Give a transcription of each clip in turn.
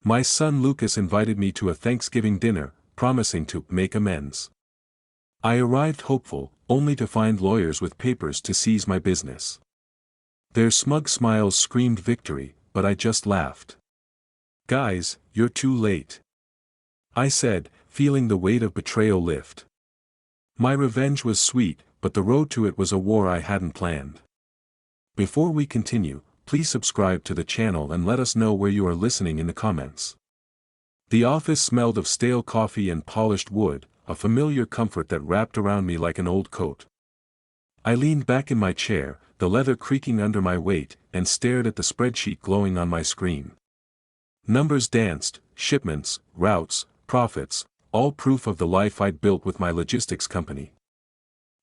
My son Lucas invited me to a Thanksgiving dinner, promising to make amends. I arrived hopeful, only to find lawyers with papers to seize my business. Their smug smiles screamed victory, but I just laughed. "Guys, you're too late," I said, feeling the weight of betrayal lift. My revenge was sweet, but the road to it was a war I hadn't planned. Before we continue, please subscribe to the channel and let us know where you are listening in the comments. The office smelled of stale coffee and polished wood, a familiar comfort that wrapped around me like an old coat. I leaned back in my chair, the leather creaking under my weight, and stared at the spreadsheet glowing on my screen. Numbers danced, shipments, routes, profits, all proof of the life I'd built with my logistics company.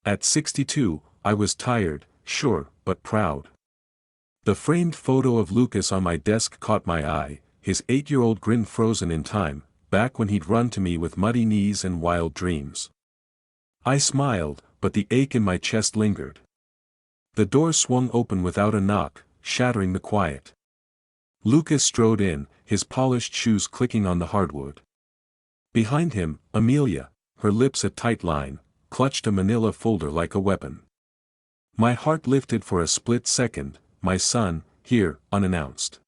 At 62, I was tired, sure, but proud. The framed photo of Lucas on my desk caught my eye, his 8-year-old grin frozen in time, back when he'd run to me with muddy knees and wild dreams. I smiled, but the ache in my chest lingered. The door swung open without a knock, shattering the quiet. Lucas strode in, his polished shoes clicking on the hardwood. Behind him, Amelia, her lips a tight line, clutched a manila folder like a weapon. My heart lifted for a split second, my son, here, unannounced.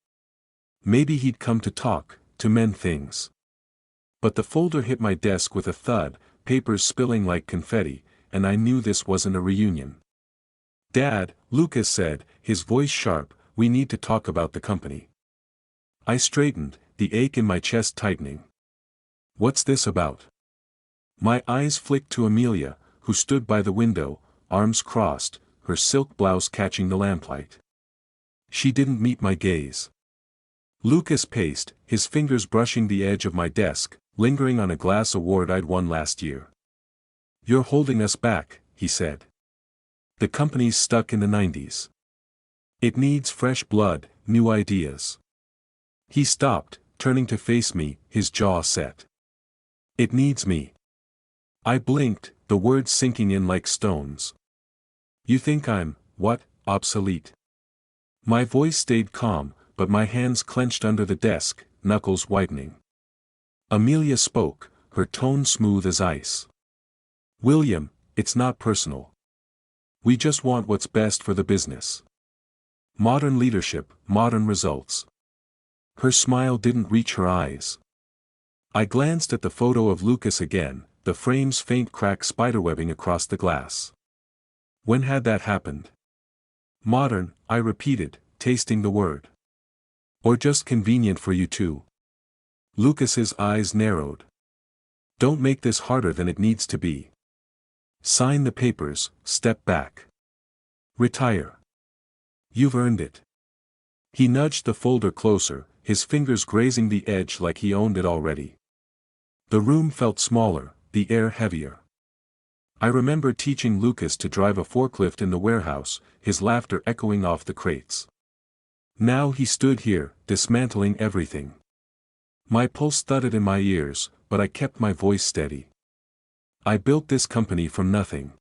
Maybe he'd come to talk, to mend things. But the folder hit my desk with a thud, papers spilling like confetti, and I knew this wasn't a reunion. "Dad," Lucas said, his voice sharp, "we need to talk about the company." I straightened, the ache in my chest tightening. "What's this about?" My eyes flicked to Amelia, who stood by the window, arms crossed, her silk blouse catching the lamplight. She didn't meet my gaze. Lucas paced, his fingers brushing the edge of my desk, lingering on a glass award I'd won last year. "You're holding us back," he said. "The company's stuck in the 90s. It needs fresh blood, new ideas." He stopped, turning to face me, his jaw set. "It needs me." I blinked, the words sinking in like stones. "You think I'm, what, obsolete?" My voice stayed calm, but my hands clenched under the desk, knuckles whitening. Amelia spoke, her tone smooth as ice. "William, it's not personal. We just want what's best for the business. Modern leadership, modern results." Her smile didn't reach her eyes. I glanced at the photo of Lucas again, the frame's faint crack spiderwebbing across the glass. When had that happened? "Modern," I repeated, tasting the word. "Or just convenient for you two?" Lucas's eyes narrowed. "Don't make this harder than it needs to be. Sign the papers, step back. Retire. You've earned it." He nudged the folder closer, his fingers grazing the edge like he owned it already. The room felt smaller, the air heavier. I remember teaching Lucas to drive a forklift in the warehouse, his laughter echoing off the crates. Now he stood here, dismantling everything. My pulse thudded in my ears, but I kept my voice steady. "I built this company from nothing.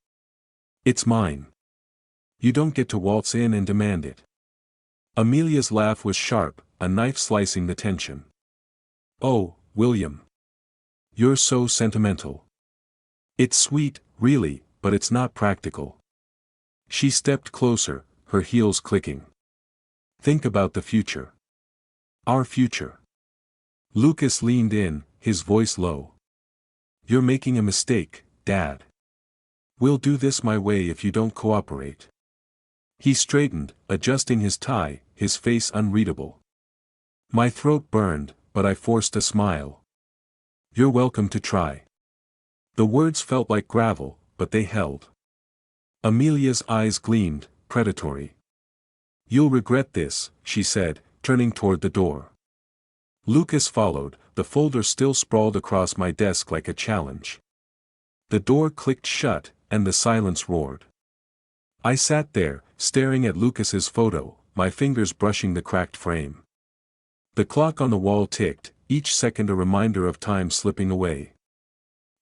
It's mine. You don't get to waltz in and demand it." Amelia's laugh was sharp, a knife slicing the tension. "Oh, William. You're so sentimental. It's sweet, really, but it's not practical." She stepped closer, her heels clicking. "Think about the future. Our future." Lucas leaned in, his voice low. "You're making a mistake, Dad. We'll do this my way if you don't cooperate." He straightened, adjusting his tie, his face unreadable. My throat burned, but I forced a smile. "You're welcome to try." The words felt like gravel, but they held. Amelia's eyes gleamed, predatory. "You'll regret this," she said, turning toward the door. Lucas followed, the folder still sprawled across my desk like a challenge. The door clicked shut, and the silence roared. I sat there, staring at Lucas's photo, my fingers brushing the cracked frame. The clock on the wall ticked, each second a reminder of time slipping away.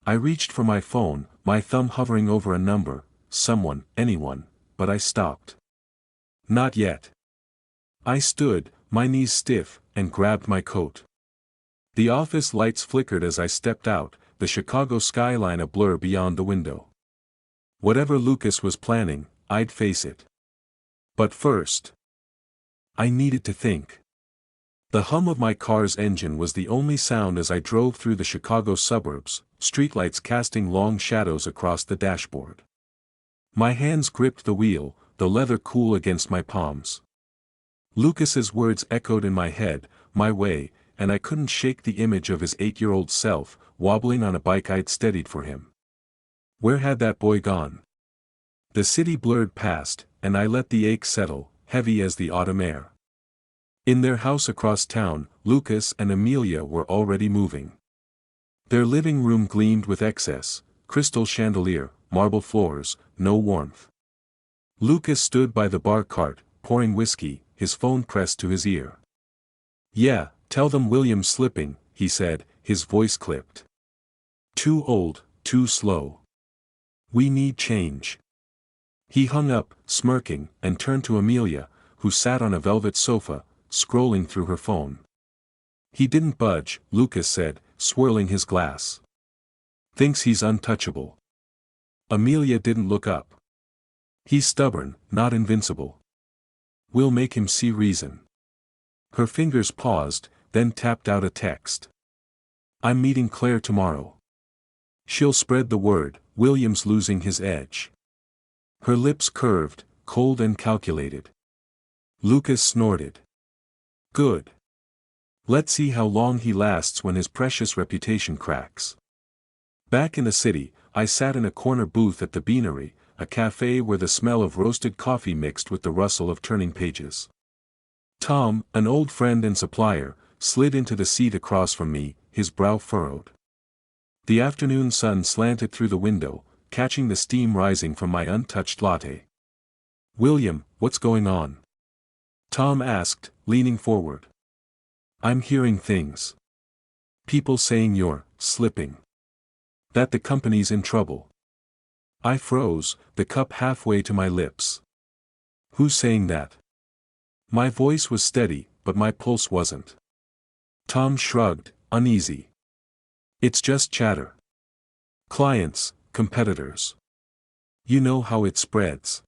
I reached for my phone, my thumb hovering over a number, someone, anyone, but I stopped. Not yet. I stood, my knees stiff, and grabbed my coat. The office lights flickered as I stepped out, the Chicago skyline a blur beyond the window. Whatever Lucas was planning, I'd face it. But first, I needed to think. The hum of my car's engine was the only sound as I drove through the Chicago suburbs, streetlights casting long shadows across the dashboard. My hands gripped the wheel, the leather cool against my palms. Lucas's words echoed in my head, my way, and I couldn't shake the image of his 8-year-old self, wobbling on a bike I'd steadied for him. Where had that boy gone? The city blurred past, and I let the ache settle, heavy as the autumn air. In their house across town, Lucas and Amelia were already moving. Their living room gleamed with excess, crystal chandelier, marble floors, no warmth. Lucas stood by the bar cart, pouring whiskey, his phone pressed to his ear. "Yeah, tell them William's slipping," he said, his voice clipped. "Too old, too slow. We need change." He hung up, smirking, and turned to Amelia, who sat on a velvet sofa, scrolling through her phone. "He didn't budge," Lucas said, swirling his glass. "Thinks he's untouchable." Amelia didn't look up. "He's stubborn, not invincible. We'll make him see reason." Her fingers paused, then tapped out a text. "I'm meeting Claire tomorrow. She'll spread the word, William's losing his edge." Her lips curved, cold and calculated. Lucas snorted. "Good. Let's see how long he lasts when his precious reputation cracks." Back in the city, I sat in a corner booth at the Beanery, a cafe where the smell of roasted coffee mixed with the rustle of turning pages. Tom, an old friend and supplier, slid into the seat across from me, his brow furrowed. The afternoon sun slanted through the window, catching the steam rising from my untouched latte. "William, what's going on?" Tom asked, leaning forward. "I'm hearing things. People saying you're slipping. That the company's in trouble." I froze, the cup halfway to my lips. "Who's saying that?" My voice was steady, but my pulse wasn't. Tom shrugged, uneasy. "It's just chatter. Clients, competitors. You know how it spreads."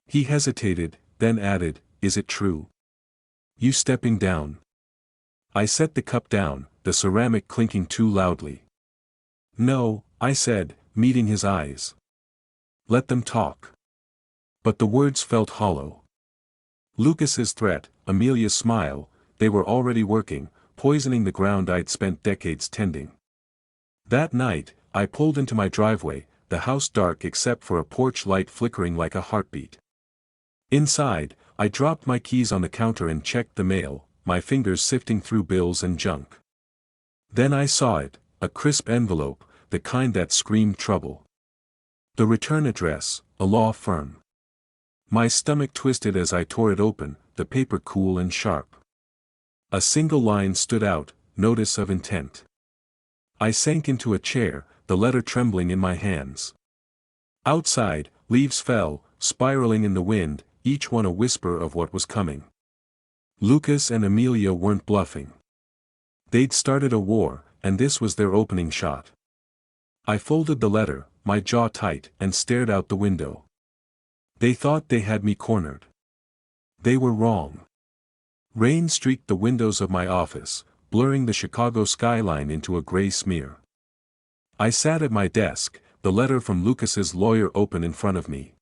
He hesitated, then added, "Is it true? You stepping down?" I set the cup down, the ceramic clinking too loudly. "No," I said, meeting his eyes. "Let them talk." But the words felt hollow. Lucas's threat, Amelia's smile, they were already working, poisoning the ground I'd spent decades tending. That night, I pulled into my driveway, the house dark except for a porch light flickering like a heartbeat. Inside, I dropped my keys on the counter and checked the mail, my fingers sifting through bills and junk. Then I saw it, a crisp envelope, the kind that screamed trouble. The return address, a law firm. My stomach twisted as I tore it open, the paper cool and sharp. A single line stood out, notice of intent. I sank into a chair, the letter trembling in my hands. Outside, leaves fell, spiraling in the wind, each one a whisper of what was coming. Lucas and Amelia weren't bluffing. They'd started a war, and this was their opening shot. I folded the letter, my jaw tight, and stared out the window. They thought they had me cornered. They were wrong. Rain streaked the windows of my office, blurring the Chicago skyline into a gray smear. I sat at my desk, the letter from Lucas's lawyer open in front of me.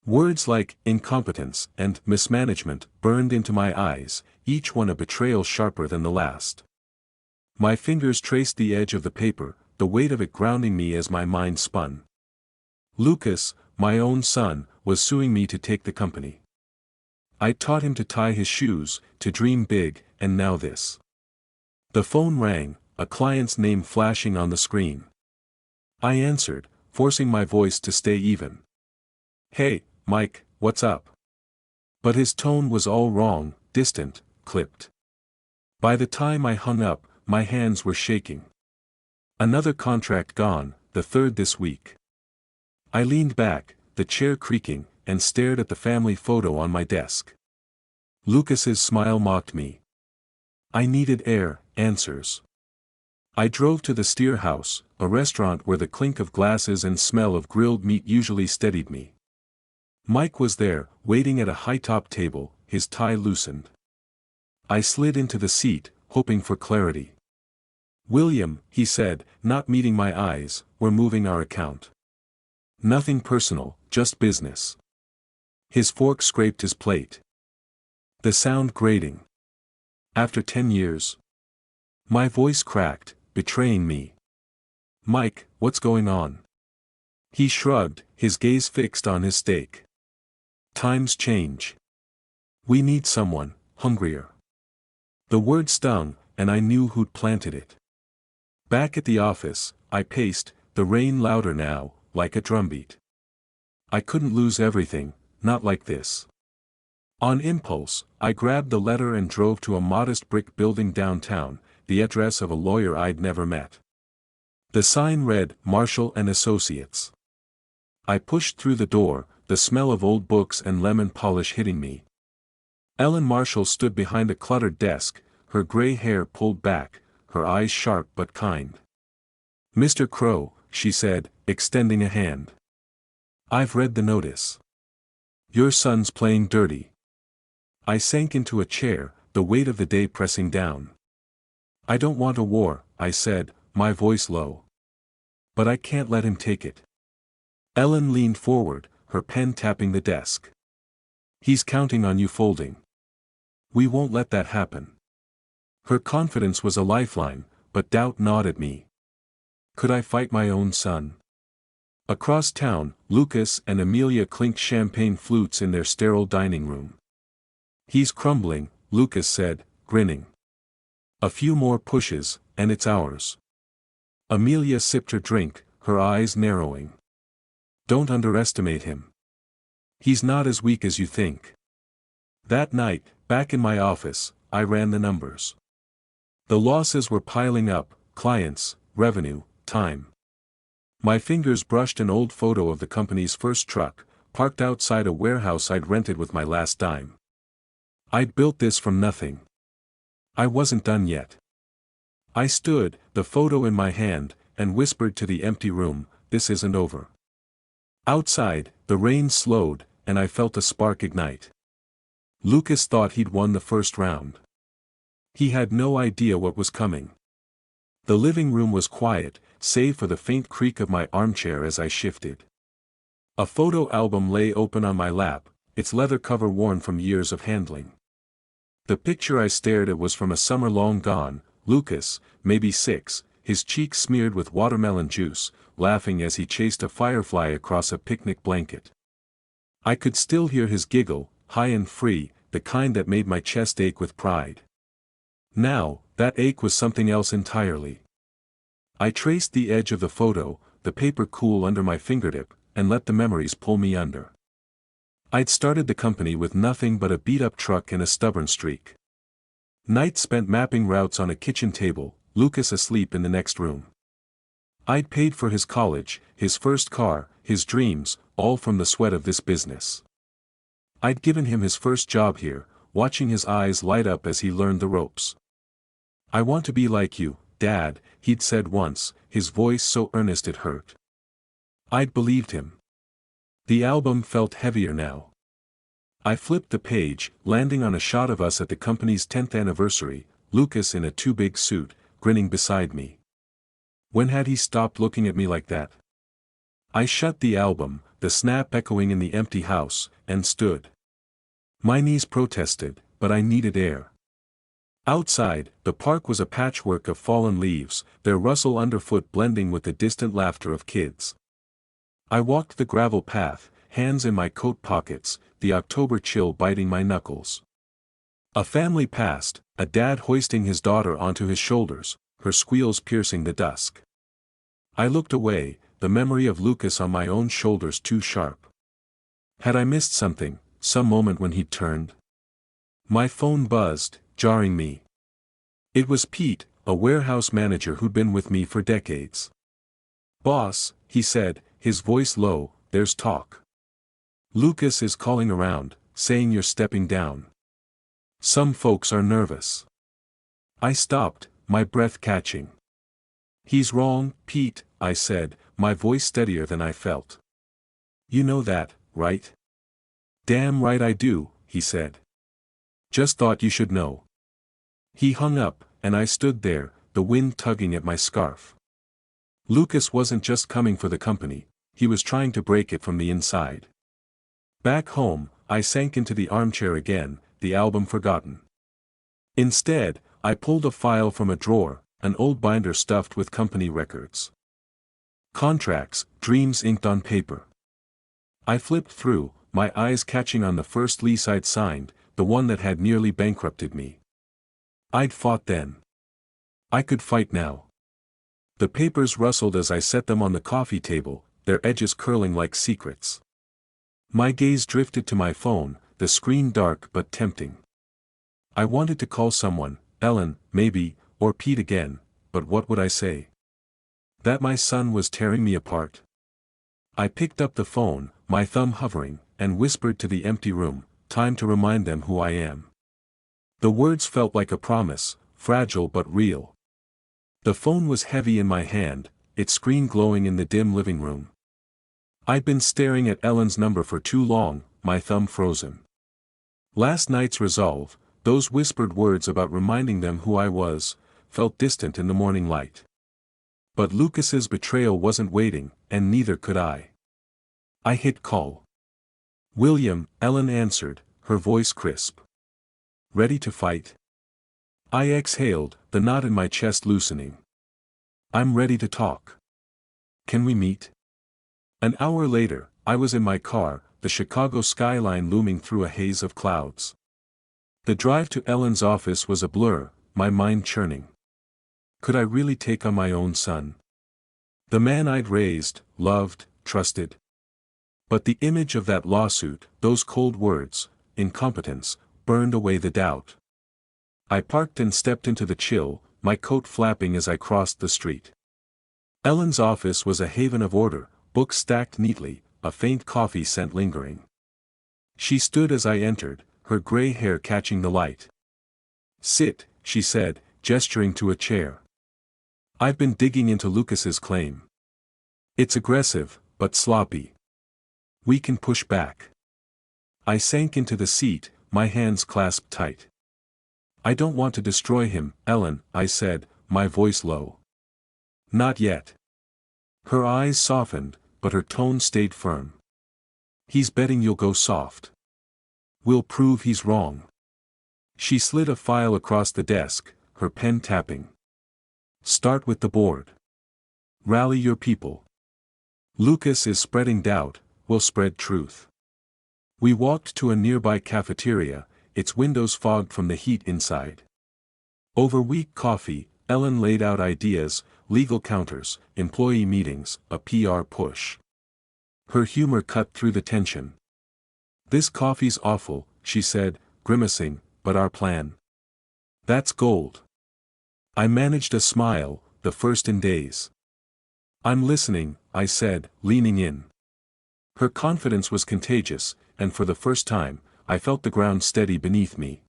Words like incompetence and mismanagement burned into my eyes, each one a betrayal sharper than the last. My fingers traced the edge of the paper, the weight of it grounding me as my mind spun. Lucas, my own son, was suing me to take the company. I taught him to tie his shoes, to dream big, and now this. The phone rang, a client's name flashing on the screen. I answered, forcing my voice to stay even. "Hey, Mike, what's up?" But his tone was all wrong, distant, clipped. By the time I hung up, my hands were shaking. Another contract gone, the third this week. I leaned back, the chair creaking, and stared at the family photo on my desk. Lucas's smile mocked me. I needed air, answers. I drove to the Steer House, a restaurant where the clink of glasses and smell of grilled meat usually steadied me. Mike was there, waiting at a high-top table, his tie loosened. I slid into the seat, hoping for clarity. "William," he said, not meeting my eyes, "we're moving our account. Nothing personal, just business." His fork scraped his plate. The sound grating. "After 10 years?" My voice cracked, betraying me. "Mike, what's going on?" He shrugged, his gaze fixed on his steak. "Times change. We need someone hungrier." The word stung, and I knew who'd planted it. Back at the office, I paced, the rain louder now, like a drumbeat. I couldn't lose everything, not like this. On impulse, I grabbed the letter and drove to a modest brick building downtown, the address of a lawyer I'd never met. The sign read, "Marshall and Associates." I pushed through the door, the smell of old books and lemon polish hitting me. Ellen Marshall stood behind a cluttered desk, her gray hair pulled back, her eyes sharp but kind. "Mr. Crow," she said, extending a hand. "I've read the notice. Your son's playing dirty." I sank into a chair, the weight of the day pressing down. "I don't want a war," I said, my voice low. "But I can't let him take it." Ellen leaned forward, her pen tapping the desk. "He's counting on you folding. We won't let that happen." Her confidence was a lifeline, but doubt gnawed at me. Could I fight my own son? Across town, Lucas and Amelia clinked champagne flutes in their sterile dining room. "He's crumbling," Lucas said, grinning. "A few more pushes, and it's ours." Amelia sipped her drink, her eyes narrowing. "Don't underestimate him. He's not as weak as you think." That night, back in my office, I ran the numbers. The losses were piling up: clients, revenue, time. My fingers brushed an old photo of the company's first truck, parked outside a warehouse I'd rented with my last dime. I'd built this from nothing. I wasn't done yet. I stood, the photo in my hand, and whispered to the empty room, "This isn't over." Outside, the rain slowed, and I felt a spark ignite. Lucas thought he'd won the first round. He had no idea what was coming. The living room was quiet, save for the faint creak of my armchair as I shifted. A photo album lay open on my lap, its leather cover worn from years of handling. The picture I stared at was from a summer long gone, Lucas, maybe 6, his cheeks smeared with watermelon juice, laughing as he chased a firefly across a picnic blanket. I could still hear his giggle, high and free, the kind that made my chest ache with pride. Now, that ache was something else entirely. I traced the edge of the photo, the paper cool under my fingertip, and let the memories pull me under. I'd started the company with nothing but a beat-up truck and a stubborn streak. Nights spent mapping routes on a kitchen table, Lucas asleep in the next room. I'd paid for his college, his first car, his dreams, all from the sweat of this business. I'd given him his first job here, watching his eyes light up as he learned the ropes. "I want to be like you, Dad," he'd said once, his voice so earnest it hurt. I'd believed him. The album felt heavier now. I flipped the page, landing on a shot of us at the company's 10th anniversary, Lucas in a too-big suit, grinning beside me. When had he stopped looking at me like that? I shut the album, the snap echoing in the empty house, and stood. My knees protested, but I needed air. Outside, the park was a patchwork of fallen leaves, their rustle underfoot blending with the distant laughter of kids. I walked the gravel path, hands in my coat pockets, the October chill biting my knuckles. A family passed, a dad hoisting his daughter onto his shoulders, her squeals piercing the dusk. I looked away, the memory of Lucas on my own shoulders too sharp. Had I missed something, some moment when he'd turned? My phone buzzed, jarring me. It was Pete, a warehouse manager who'd been with me for decades. "Boss," he said, his voice low, "there's talk. Lucas is calling around, saying you're stepping down. Some folks are nervous." I stopped, my breath catching. "He's wrong, Pete," I said, my voice steadier than I felt. "You know that, right?" "Damn right I do," he said. "Just thought you should know." He hung up, and I stood there, the wind tugging at my scarf. Lucas wasn't just coming for the company, he was trying to break it from the inside. Back home, I sank into the armchair again, the album forgotten. Instead, I pulled a file from a drawer, an old binder stuffed with company records. Contracts, dreams inked on paper. I flipped through, my eyes catching on the first lease I'd signed, the one that had nearly bankrupted me. I'd fought then. I could fight now. The papers rustled as I set them on the coffee table, their edges curling like secrets. My gaze drifted to my phone, the screen dark but tempting. I wanted to call someone, Ellen, maybe, or Pete again, but what would I say? That my son was tearing me apart? I picked up the phone, my thumb hovering, and whispered to the empty room, "Time to remind them who I am." The words felt like a promise, fragile but real. The phone was heavy in my hand, its screen glowing in the dim living room. I'd been staring at Ellen's number for too long, my thumb frozen. Last night's resolve, those whispered words about reminding them who I was, felt distant in the morning light. But Lucas's betrayal wasn't waiting, and neither could I. I hit call. "William," Ellen answered, her voice crisp. "Ready to fight?" I exhaled, the knot in my chest loosening. "I'm ready to talk. Can we meet?" An hour later, I was in my car, the Chicago skyline looming through a haze of clouds. The drive to Ellen's office was a blur, my mind churning. Could I really take on my own son? The man I'd raised, loved, trusted. But the image of that lawsuit, those cold words, incompetence, burned away the doubt. I parked and stepped into the chill, my coat flapping as I crossed the street. Ellen's office was a haven of order, books stacked neatly, a faint coffee scent lingering. She stood as I entered, her gray hair catching the light. "Sit," she said, gesturing to a chair. "I've been digging into Lucas's claim. It's aggressive, but sloppy. We can push back." I sank into the seat, my hands clasped tight. "I don't want to destroy him, Ellen," I said, my voice low. "Not yet." Her eyes softened, but her tone stayed firm. "He's betting you'll go soft. We'll prove he's wrong." She slid a file across the desk, her pen tapping. "Start with the board. Rally your people. Lucas is spreading doubt, we'll spread truth." We walked to a nearby cafeteria, its windows fogged from the heat inside. Over weak coffee, Ellen laid out ideas, legal counters, employee meetings, a PR push. Her humor cut through the tension. "This coffee's awful," she said, grimacing, "but our plan. That's gold." I managed a smile, the first in days. "I'm listening," I said, leaning in. Her confidence was contagious, and for the first time, I felt the ground steady beneath me.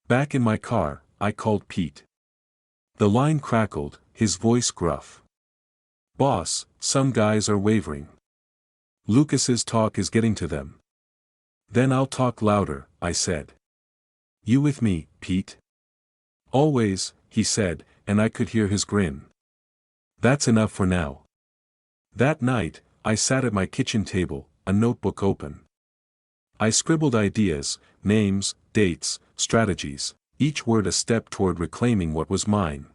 Back in my car, I called Pete. The line crackled, his voice gruff. "Boss, some guys are wavering. Lucas's talk is getting to them." "Then I'll talk louder," I said. "You with me, Pete?" "Always," he said, and I could hear his grin. "That's enough for now." That night, I sat at my kitchen table, a notebook open. I scribbled ideas, names, dates, strategies, each word a step toward reclaiming what was mine.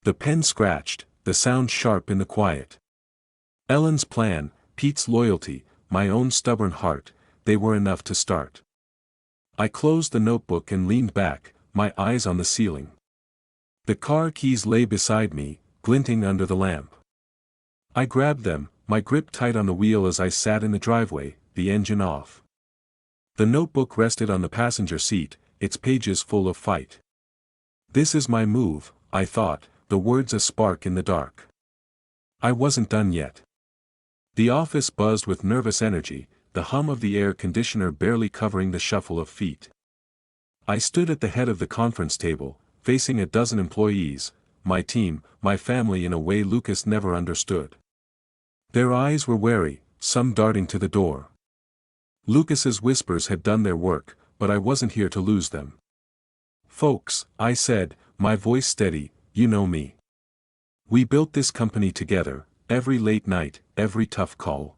The pen scratched, the sound sharp in the quiet. Ellen's plan, Pete's loyalty, my own stubborn heart, they were enough to start. I closed the notebook and leaned back, my eyes on the ceiling. The car keys lay beside me, glinting under the lamp. I grabbed them, my grip tight on the wheel as I sat in the driveway, the engine off. The notebook rested on the passenger seat, its pages full of fight. "This is my move," I thought, the words a spark in the dark. I wasn't done yet. The office buzzed with nervous energy, the hum of the air conditioner barely covering the shuffle of feet. I stood at the head of the conference table, facing a dozen employees, my team, my family in a way Lucas never understood. Their eyes were wary, some darting to the door. Lucas's whispers had done their work, but I wasn't here to lose them. "Folks," I said, my voice steady, "you know me. We built this company together, every late night, every tough call.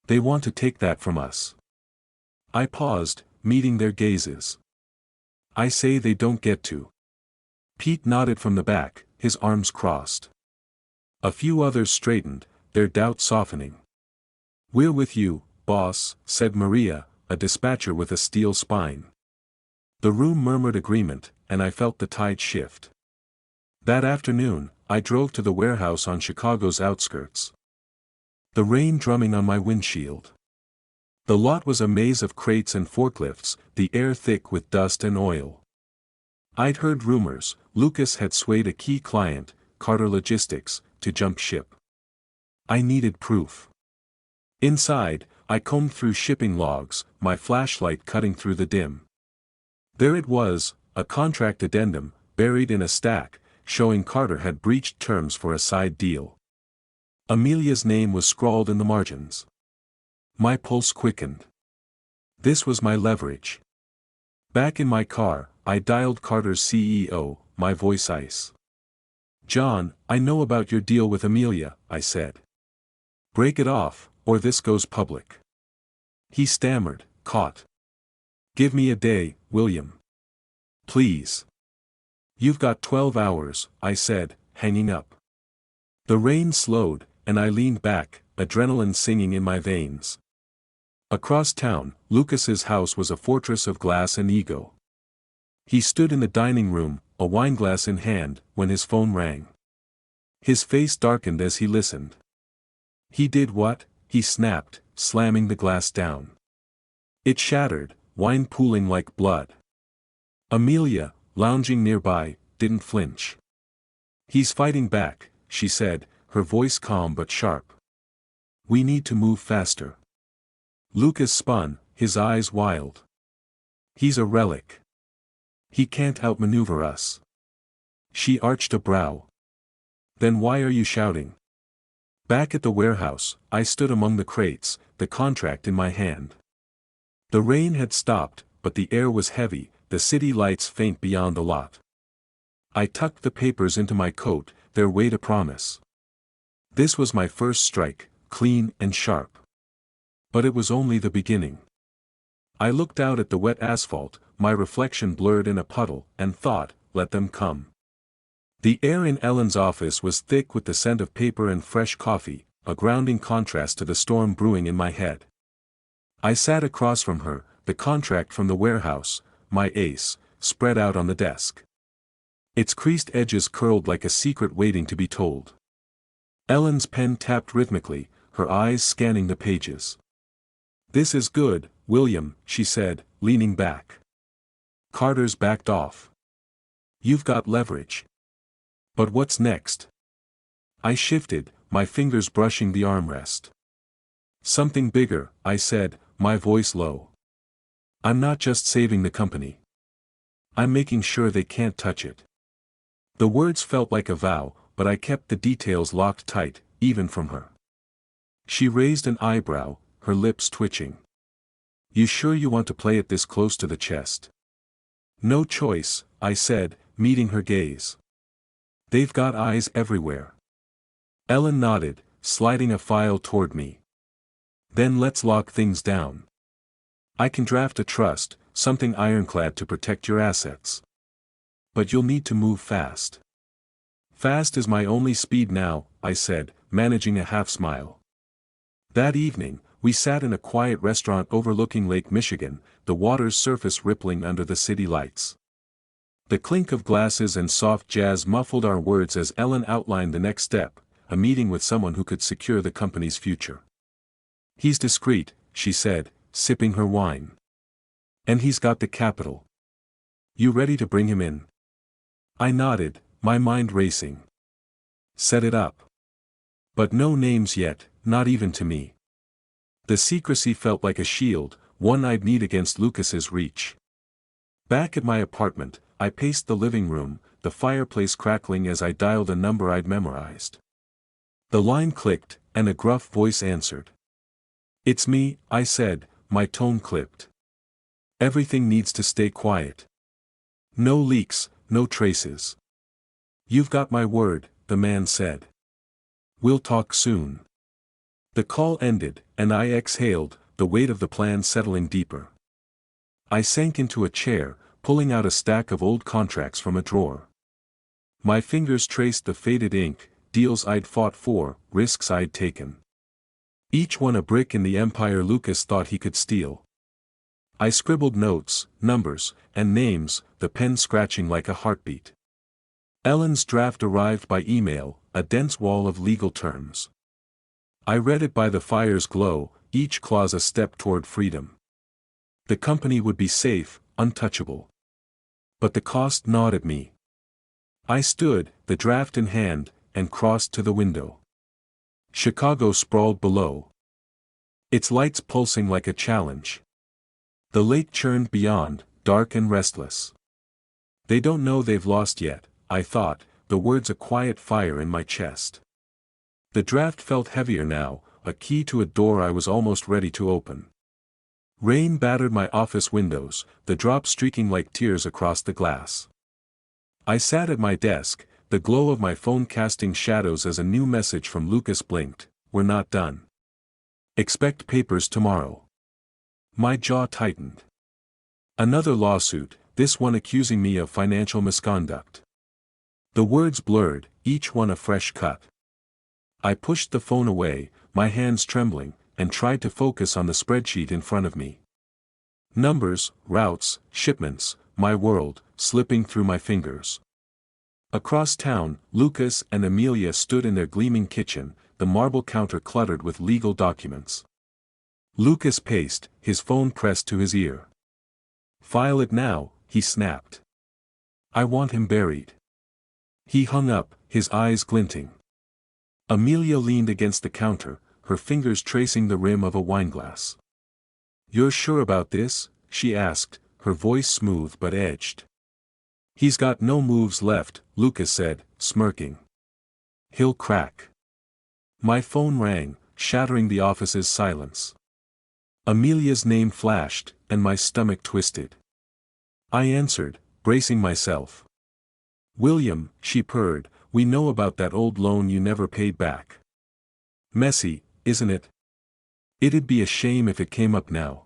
They want to take that from us." I paused, meeting their gazes. "I say they don't get to." Pete nodded from the back, his arms crossed. A few others straightened, their doubt softening. "We're with you, boss," said Maria, a dispatcher with a steel spine. The room murmured agreement, and I felt the tide shift. That afternoon, I drove to the warehouse on Chicago's outskirts. The rain drumming on my windshield. The lot was a maze of crates and forklifts, the air thick with dust and oil. I'd heard rumors, Lucas had swayed a key client, Carter Logistics, to jump ship. I needed proof. Inside, I combed through shipping logs, my flashlight cutting through the dim. There it was, a contract addendum, buried in a stack, showing Carter had breached terms for a side deal. Amelia's name was scrawled in the margins. My pulse quickened. This was my leverage. Back in my car, I dialed Carter's CEO, my voice ice. "John, I know about your deal with Amelia," I said. "Break it off, or this goes public." He stammered, caught. "Give me a day, William. Please." "You've got 12 hours, I said, hanging up. The rain slowed, and I leaned back, adrenaline singing in my veins. Across town, Lucas's house was a fortress of glass and ego. He stood in the dining room, a wineglass in hand, when his phone rang. His face darkened as he listened. "He did what?" he snapped, slamming the glass down. It shattered, wine pooling like blood. Amelia, lounging nearby, didn't flinch. "He's fighting back," she said, her voice calm but sharp. "We need to move faster." Lucas spun, his eyes wild. "He's a relic. He can't outmaneuver us." She arched a brow. "Then why are you shouting?" Back at the warehouse, I stood among the crates, the contract in my hand. The rain had stopped, but the air was heavy, the city lights faint beyond the lot. I tucked the papers into my coat, their weight a promise. This was my first strike, clean and sharp. But it was only the beginning. I looked out at the wet asphalt, my reflection blurred in a puddle, and thought, let them come. The air in Ellen's office was thick with the scent of paper and fresh coffee, a grounding contrast to the storm brewing in my head. I sat across from her, the contract from the warehouse, my ace, spread out on the desk. Its creased edges curled like a secret waiting to be told. Ellen's pen tapped rhythmically, her eyes scanning the pages. "This is good, William," she said, leaning back. Carter's backed off. "You've got leverage. But what's next?" I shifted, my fingers brushing the armrest. "Something bigger," I said, my voice low. "I'm not just saving the company. I'm making sure they can't touch it." The words felt like a vow, but I kept the details locked tight, even from her. She raised an eyebrow, her lips twitching. "You sure you want to play it this close to the chest?" "No choice," I said, meeting her gaze. "They've got eyes everywhere." Ellen nodded, sliding a file toward me. "Then let's lock things down. I can draft a trust, something ironclad to protect your assets. But you'll need to move fast." "Fast is my only speed now," I said, managing a half smile. That evening, we sat in a quiet restaurant overlooking Lake Michigan, the water's surface rippling under the city lights. The clink of glasses and soft jazz muffled our words as Ellen outlined the next step, a meeting with someone who could secure the company's future. "He's discreet," she said, sipping her wine. "And he's got the capital. You ready to bring him in?" I nodded, my mind racing. "Set it up." But no names yet, not even to me. The secrecy felt like a shield, one I'd need against Lucas's reach. Back at my apartment, I paced the living room, the fireplace crackling as I dialed a number I'd memorized. The line clicked, and a gruff voice answered. "It's me," I said, my tone clipped. "Everything needs to stay quiet. No leaks, no traces." "You've got my word," the man said. "We'll talk soon." The call ended, and I exhaled, the weight of the plan settling deeper. I sank into a chair, pulling out a stack of old contracts from a drawer. My fingers traced the faded ink, deals I'd fought for, risks I'd taken. Each one a brick in the empire Lucas thought he could steal. I scribbled notes, numbers, and names, the pen scratching like a heartbeat. Ellen's draft arrived by email, a dense wall of legal terms. I read it by the fire's glow, each clause a step toward freedom. The company would be safe, untouchable. But the cost gnawed at me. I stood, the draft in hand, and crossed to the window. Chicago sprawled below, its lights pulsing like a challenge. The lake churned beyond, dark and restless. They don't know they've lost yet, I thought, the words a quiet fire in my chest. The draft felt heavier now, a key to a door I was almost ready to open. Rain battered my office windows, the drops streaking like tears across the glass. I sat at my desk, the glow of my phone casting shadows as a new message from Lucas blinked. "We're not done. Expect papers tomorrow." My jaw tightened. Another lawsuit, this one accusing me of financial misconduct. The words blurred, each one a fresh cut. I pushed the phone away, my hands trembling, and tried to focus on the spreadsheet in front of me. Numbers, routes, shipments, my world, slipping through my fingers. Across town, Lucas and Amelia stood in their gleaming kitchen, the marble counter cluttered with legal documents. Lucas paced, his phone pressed to his ear. "File it now," he snapped. "I want him buried." He hung up, his eyes glinting. Amelia leaned against the counter, her fingers tracing the rim of a wineglass. "You're sure about this?" she asked, her voice smooth but edged. "He's got no moves left," Lucas said, smirking. "He'll crack." My phone rang, shattering the office's silence. Amelia's name flashed, and my stomach twisted. I answered, bracing myself. "William," she purred, "we know about that old loan you never paid back. Messy, isn't it? It'd be a shame if it came up now."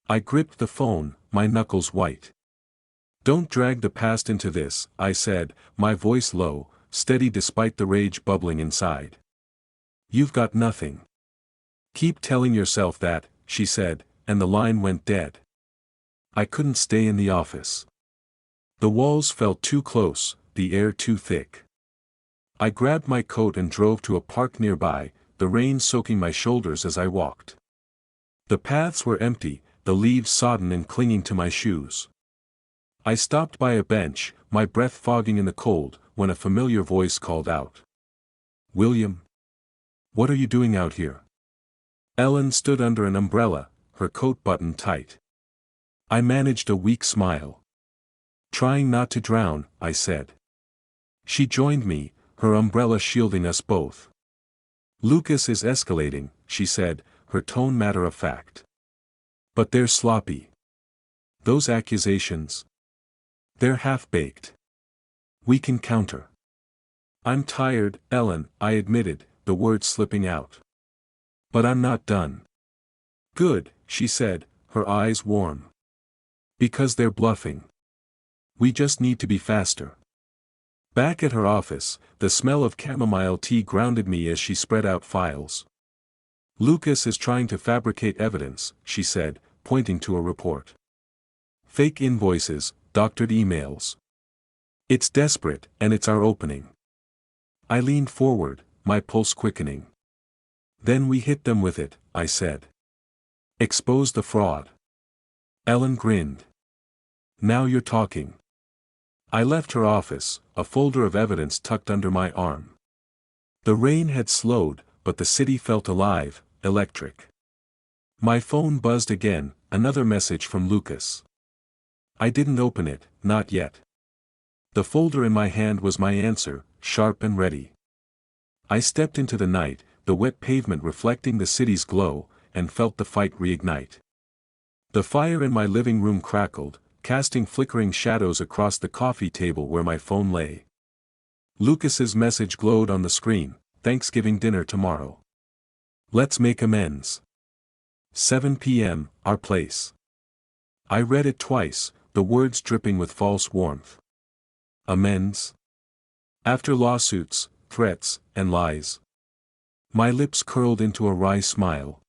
I gripped the phone, my knuckles white. "Don't drag the past into this," I said, my voice low, steady despite the rage bubbling inside. "You've got nothing." "Keep telling yourself that," she said, and the line went dead. I couldn't stay in the office. The walls felt too close, the air too thick. I grabbed my coat and drove to a park nearby, the rain soaking my shoulders as I walked. The paths were empty, the leaves sodden and clinging to my shoes. I stopped by a bench, my breath fogging in the cold, when a familiar voice called out. "William? What are you doing out here?" Ellen stood under an umbrella, her coat buttoned tight. I managed a weak smile. "Trying not to drown," I said. She joined me, her umbrella shielding us both. "Lucas is escalating," she said, her tone matter-of-fact. "But they're sloppy. Those accusations. They're half-baked. We can counter." "I'm tired, Ellen," I admitted, the words slipping out. "But I'm not done." "Good," she said, her eyes warm. "Because they're bluffing. We just need to be faster." Back at her office, the smell of chamomile tea grounded me as she spread out files. "Lucas is trying to fabricate evidence," she said, pointing to a report. "Fake invoices, doctored emails. It's desperate, and it's our opening." I leaned forward, my pulse quickening. "Then we hit them with it," I said. "Expose the fraud." Ellen grinned. "Now you're talking." I left her office, a folder of evidence tucked under my arm. The rain had slowed, but the city felt alive, electric. My phone buzzed again, another message from Lucas. I didn't open it, not yet. The folder in my hand was my answer, sharp and ready. I stepped into the night, the wet pavement reflecting the city's glow, and felt the fight reignite. The fire in my living room crackled, casting flickering shadows across the coffee table where my phone lay. Lucas's message glowed on the screen, Thanksgiving dinner tomorrow. Let's make amends. 7 p.m., our place. I read it twice, the words dripping with false warmth. Amends? After lawsuits, threats, and lies. My lips curled into a wry smile.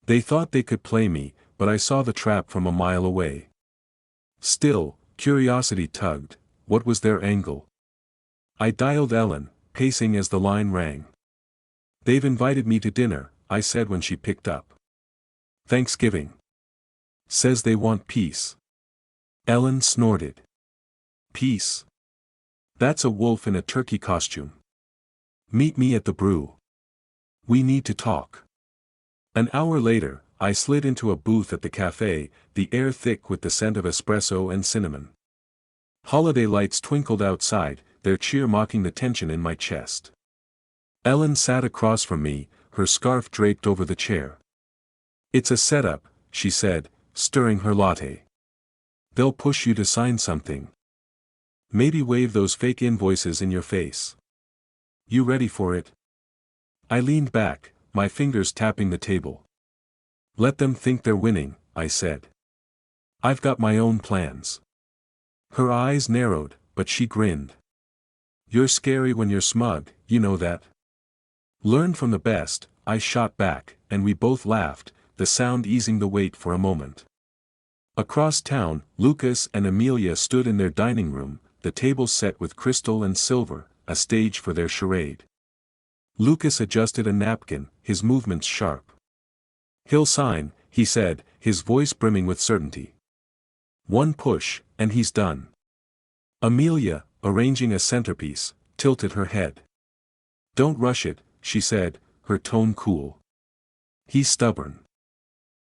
They thought they could play me, but I saw the trap from a mile away. Still, curiosity tugged. What was their angle? I dialed Ellen, pacing as the line rang. They've invited me to dinner, I said when she picked up. Thanksgiving. Says they want peace. Ellen snorted. Peace? That's a wolf in a turkey costume. Meet me at the brew. We need to talk. An hour later, I slid into a booth at the cafe, the air thick with the scent of espresso and cinnamon. Holiday lights twinkled outside, their cheer mocking the tension in my chest. Ellen sat across from me, her scarf draped over the chair. It's a setup, she said, stirring her latte. They'll push you to sign something. Maybe wave those fake invoices in your face. You ready for it? I leaned back, my fingers tapping the table. Let them think they're winning, I said. I've got my own plans. Her eyes narrowed, but she grinned. You're scary when you're smug, you know that. Learn from the best, I shot back, and we both laughed, the sound easing the weight for a moment. Across town, Lucas and Amelia stood in their dining room, the tables set with crystal and silver, a stage for their charade. Lucas adjusted a napkin, his movements sharp. He'll sign, he said, his voice brimming with certainty. One push, and he's done. Amelia, arranging a centerpiece, tilted her head. Don't rush it, she said, her tone cool. He's stubborn.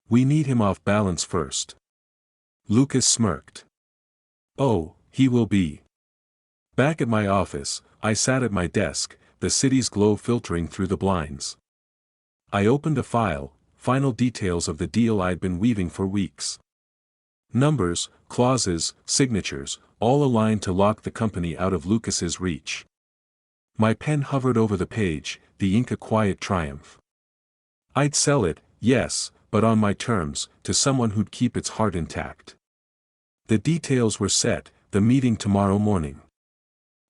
We need him off balance first. Lucas smirked. Oh, he will be. Back at my office, I sat at my desk, the city's glow filtering through the blinds. I opened a file, final details of the deal I'd been weaving for weeks. Numbers, clauses, signatures, all aligned to lock the company out of Lucas's reach. My pen hovered over the page, the ink a quiet triumph. I'd sell it, yes, but on my terms, to someone who'd keep its heart intact. The details were set, the meeting tomorrow morning.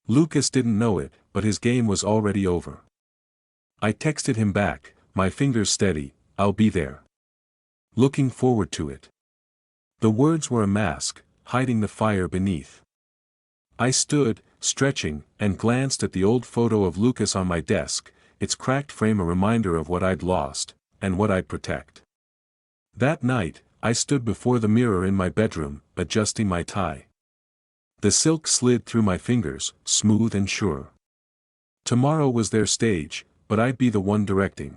Lucas didn't know it, but his game was already over. I texted him back, my fingers steady, I'll be there. Looking forward to it. The words were a mask, hiding the fire beneath. I stood, stretching, and glanced at the old photo of Lucas on my desk, its cracked frame a reminder of what I'd lost, and what I'd protect. That night, I stood before the mirror in my bedroom, adjusting my tie. The silk slid through my fingers, smooth and sure. Tomorrow was their stage, but I'd be the one directing.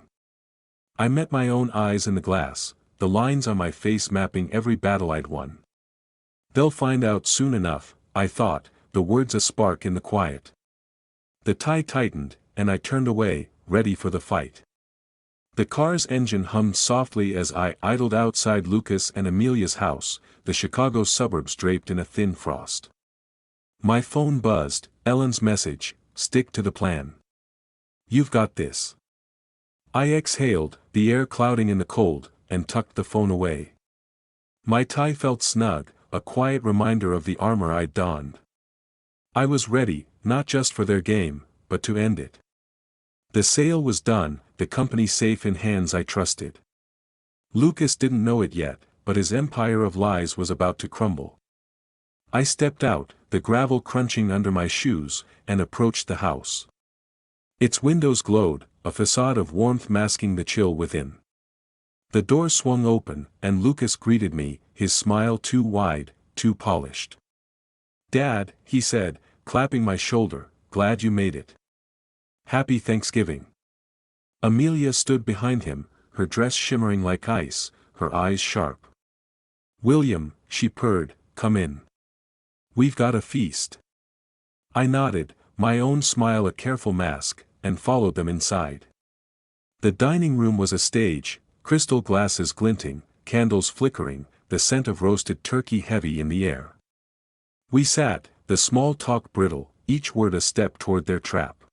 I met my own eyes in the glass, the lines on my face mapping every battle I'd won. They'll find out soon enough, I thought, the words a spark in the quiet. The tie tightened, and I turned away, ready for the fight. The car's engine hummed softly as I idled outside Lucas and Amelia's house, the Chicago suburbs draped in a thin frost. My phone buzzed, Ellen's message, stick to the plan. You've got this. I exhaled, the air clouding in the cold, and tucked the phone away. My tie felt snug, a quiet reminder of the armor I'd donned. I was ready, not just for their game, but to end it. The sale was done, the company safe in hands I trusted. Lucas didn't know it yet, but his empire of lies was about to crumble. I stepped out, the gravel crunching under my shoes, and approached the house. Its windows glowed, a facade of warmth masking the chill within. The door swung open, and Lucas greeted me, his smile too wide, too polished. Dad, he said, clapping my shoulder, glad you made it. Happy Thanksgiving. Amelia stood behind him, her dress shimmering like ice, her eyes sharp. William, she purred, come in. We've got a feast." I nodded, my own smile a careful mask, and followed them inside. The dining room was a stage, crystal glasses glinting, candles flickering, the scent of roasted turkey heavy in the air. We sat, the small talk brittle, each word a step toward their trap.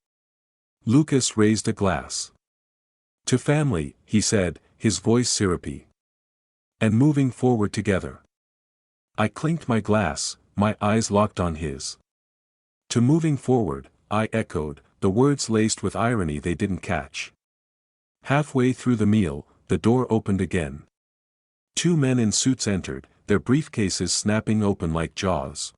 Lucas raised a glass. "To family," he said, his voice syrupy. "And moving forward together." I clinked my glass, my eyes locked on his. "To moving forward," I echoed, the words laced with irony they didn't catch. Halfway through the meal, the door opened again. 2 men in suits entered, their briefcases snapping open like jaws.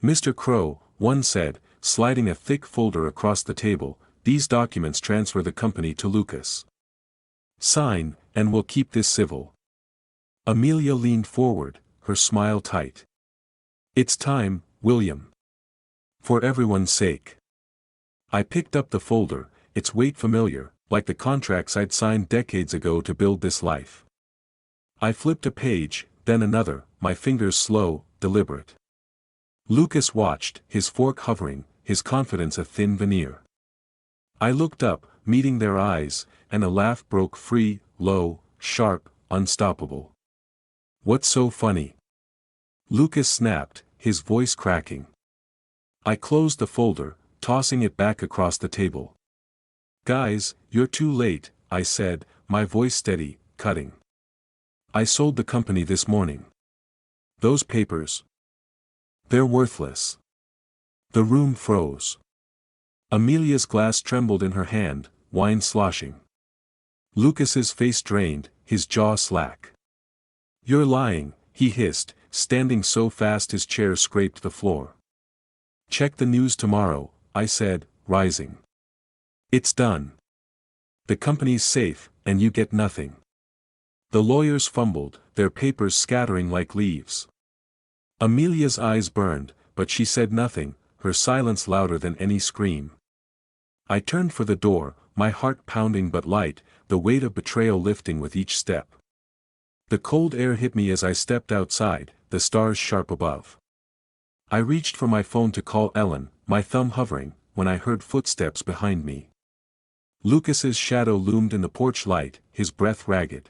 "Mr. Crow," one said, sliding a thick folder across the table, "these documents transfer the company to Lucas. Sign, and we'll keep this civil." Amelia leaned forward, her smile tight. "It's time, William. For everyone's sake." I picked up the folder, its weight familiar, like the contracts I'd signed decades ago to build this life. I flipped a page, then another, my fingers slow, deliberate. Lucas watched, his fork hovering, his confidence a thin veneer. I looked up, meeting their eyes, and a laugh broke free, low, sharp, unstoppable. "What's so funny?" Lucas snapped, his voice cracking. I closed the folder, tossing it back across the table. "Guys, you're too late," I said, my voice steady, cutting. "I sold the company this morning. Those papers. They're worthless." The room froze. Amelia's glass trembled in her hand, wine sloshing. Lucas's face drained, his jaw slack. "You're lying," he hissed, standing so fast his chair scraped the floor. "Check the news tomorrow," I said, rising. "It's done. The company's safe, and you get nothing." The lawyers fumbled, their papers scattering like leaves. Amelia's eyes burned, but she said nothing, her silence louder than any scream. I turned for the door, my heart pounding but light, the weight of betrayal lifting with each step. The cold air hit me as I stepped outside, the stars sharp above. I reached for my phone to call Ellen, my thumb hovering, when I heard footsteps behind me. Lucas's shadow loomed in the porch light, his breath ragged.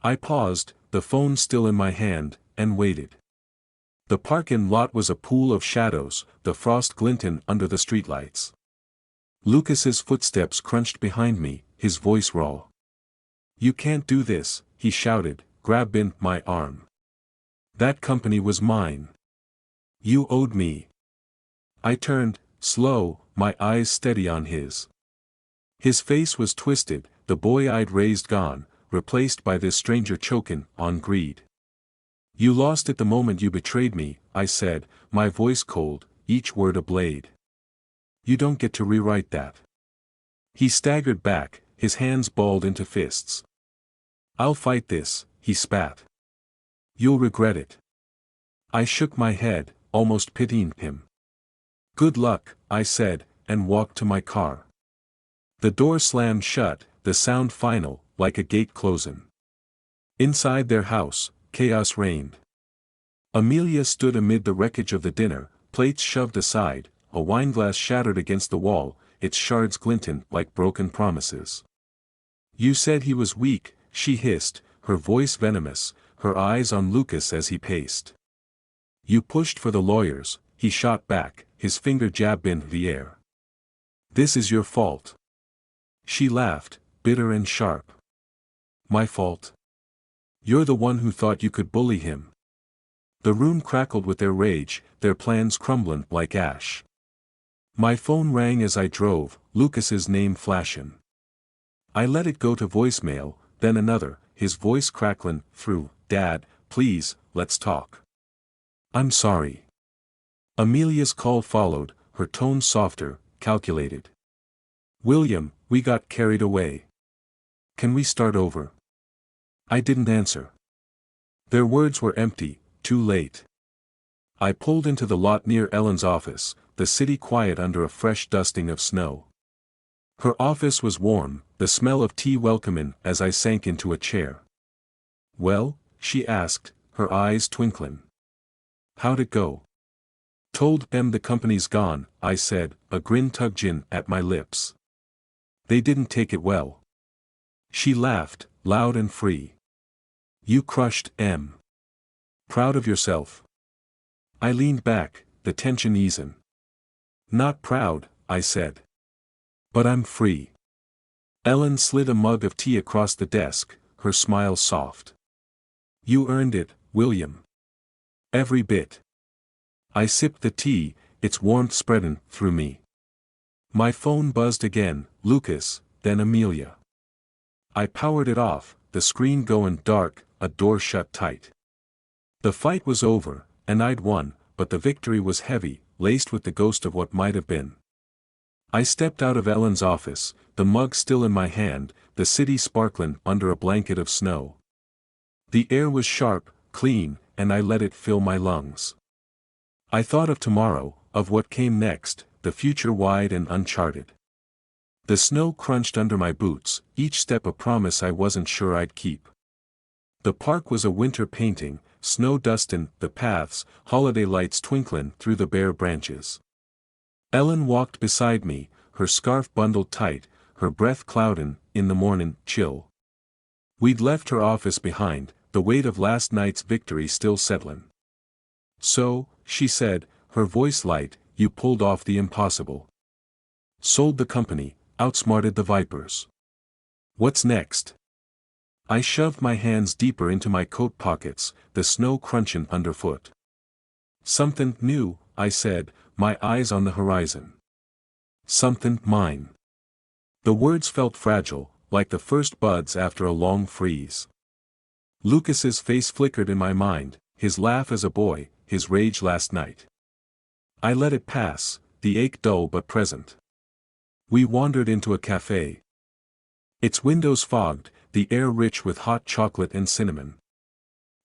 I paused, the phone still in my hand, and waited. The parking lot was a pool of shadows, the frost glinting under the streetlights. Lucas's footsteps crunched behind me, his voice raw. "You can't do this," he shouted, grabbing my arm. "That company was mine. You owed me." I turned, slow, my eyes steady on his. His face was twisted, the boy I'd raised gone, replaced by this stranger choking on greed. "You lost it the moment you betrayed me," I said, my voice cold, each word a blade. "You don't get to rewrite that." He staggered back, his hands balled into fists. "I'll fight this," he spat. "You'll regret it." I shook my head, almost pitying him. "Good luck," I said, and walked to my car. The door slammed shut, the sound final, like a gate closing. Inside their house, chaos reigned. Amelia stood amid the wreckage of the dinner, plates shoved aside, a wineglass shattered against the wall, its shards glinting like broken promises. "You said he was weak," she hissed, her voice venomous, her eyes on Lucas as he paced. "You pushed for the lawyers," he shot back, his finger jabbed in the air. "This is your fault." She laughed, bitter and sharp. "My fault? You're the one who thought you could bully him." The room crackled with their rage, their plans crumbling like ash. My phone rang as I drove, Lucas's name flashing. I let it go to voicemail, then another, his voice crackling through, "Dad, please, let's talk." "I'm sorry." Amelia's call followed, her tone softer, calculated. "William, we got carried away. Can we start over?" I didn't answer. Their words were empty, too late. I pulled into the lot near Ellen's office, the city quiet under a fresh dusting of snow. Her office was warm, the smell of tea welcoming as I sank into a chair. "Well?" she asked, her eyes twinkling. How'd it go? Told them the company's gone, I said, a grin tugged in at my lips. They didn't take it well. She laughed, loud and free. You crushed M. Proud of yourself? I leaned back, the tension easing. Not proud, I said. But I'm free. Ellen slid a mug of tea across the desk, her smile soft. You earned it, William. Every bit. I sipped the tea, its warmth spreading through me. My phone buzzed again, Lucas, then Amelia. I powered it off, the screen going dark, a door shut tight. The fight was over, and I'd won, but the victory was heavy, laced with the ghost of what might have been. I stepped out of Ellen's office, the mug still in my hand, the city sparkling under a blanket of snow. The air was sharp, clean, and I let it fill my lungs. I thought of tomorrow, of what came next, the future wide and uncharted. The snow crunched under my boots, each step a promise I wasn't sure I'd keep. The park was a winter painting, snow dusting the paths, holiday lights twinkling through the bare branches. Ellen walked beside me, her scarf bundled tight, her breath clouding in the morning chill. We'd left her office behind, the weight of last night's victory still settling. So, she said, her voice light, you pulled off the impossible. Sold the company, outsmarted the vipers. What's next? I shoved my hands deeper into my coat pockets, the snow crunching underfoot. Something new, I said, my eyes on the horizon. Something mine. The words felt fragile, like the first buds after a long freeze. Lucas's face flickered in my mind, his laugh as a boy, his rage last night. I let it pass, the ache dull but present. We wandered into a cafe. Its windows fogged, the air rich with hot chocolate and cinnamon.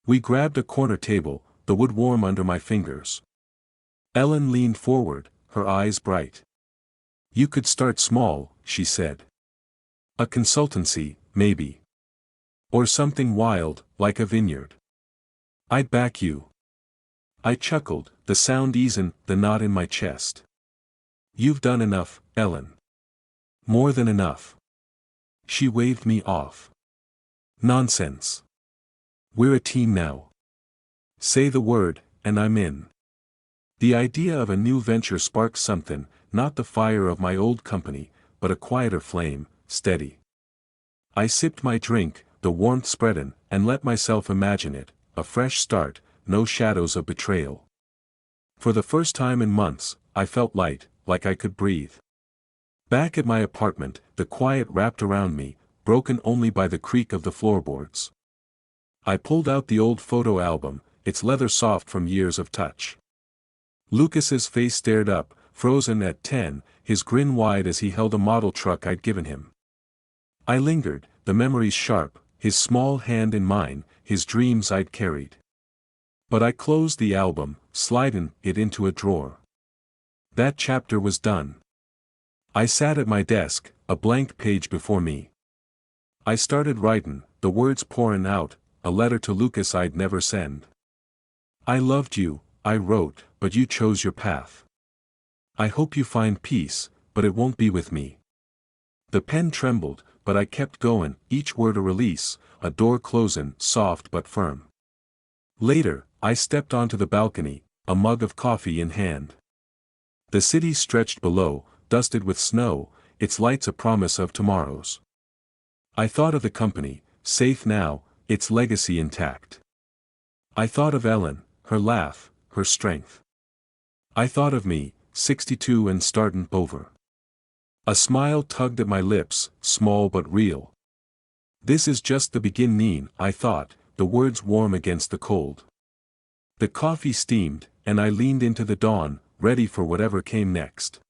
We grabbed a corner table, the wood warm under my fingers. Ellen leaned forward, her eyes bright. You could start small, she said. A consultancy, maybe. Or something wild, like a vineyard. I'd back you. I chuckled, the sound easing the knot in my chest. You've done enough, Ellen. More than enough. She waved me off. Nonsense. We're a team now. Say the word, and I'm in. The idea of a new venture sparked something, not the fire of my old company, but a quieter flame, steady. I sipped my drink, the warmth spreading, and let myself imagine it, a fresh start, no shadows of betrayal. For the first time in months, I felt light, like I could breathe. Back at my apartment, the quiet wrapped around me, broken only by the creak of the floorboards. I pulled out the old photo album, its leather soft from years of touch. Lucas's face stared up, frozen at 10, his grin wide as he held a model truck I'd given him. I lingered, the memories sharp, his small hand in mine, his dreams I'd carried. But I closed the album, sliding it into a drawer. That chapter was done. I sat at my desk, a blank page before me. I started writing, the words pouring out, a letter to Lucas I'd never send. I loved you, I wrote, but you chose your path. I hope you find peace, but it won't be with me. The pen trembled, but I kept going, each word a release, a door closing, soft but firm. Later, I stepped onto the balcony, a mug of coffee in hand. The city stretched below, dusted with snow, its lights a promise of tomorrows. I thought of the company, safe now, its legacy intact. I thought of Ellen, her laugh, her strength. I thought of me, 62 and starting over. A smile tugged at my lips, small but real. This is just the beginning, I thought, the words warm against the cold. The coffee steamed, and I leaned into the dawn, ready for whatever came next.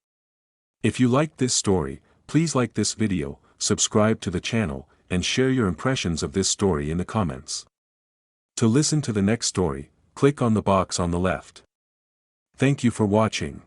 If you liked this story, please like this video, subscribe to the channel, and share your impressions of this story in the comments. To listen to the next story, click on the box on the left. Thank you for watching.